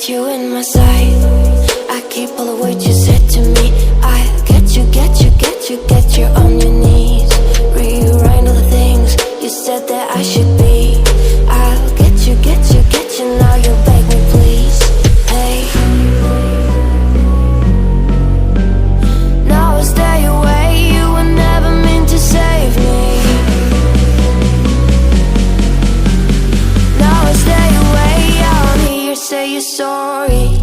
got you in my sight. I keep all the words you said to me. I get you, get you, get you, get you on your knees. Rewrite all the things you said that I should be. I'll get you, get you, get you, now you beg me please. Hey, now I stay away, you were never meant to save me. Now I stay away, I'm here, say you're sorry.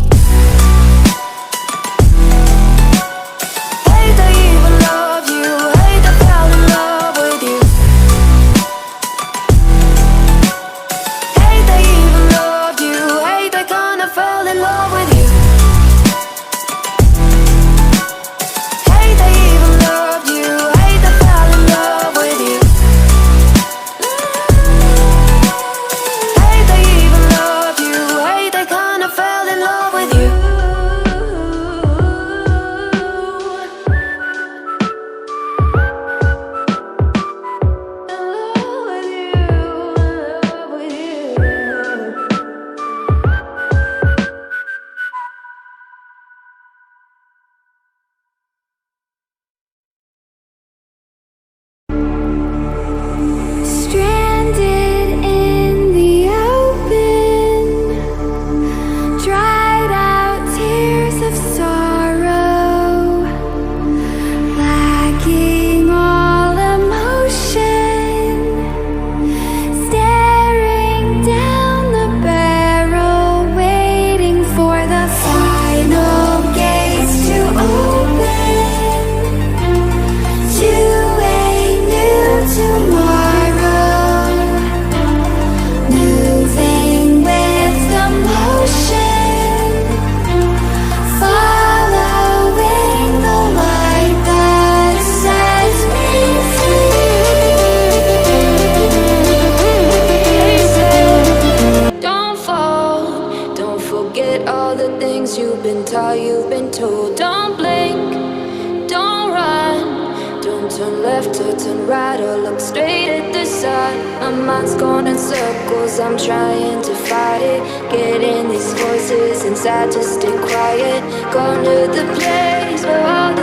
You've been told, don't blink, don't run, don't turn left or turn right or look straight at the sun. My mind's going in circles, I'm trying to fight it, getting these voices inside to stay quiet. Gone to the place where all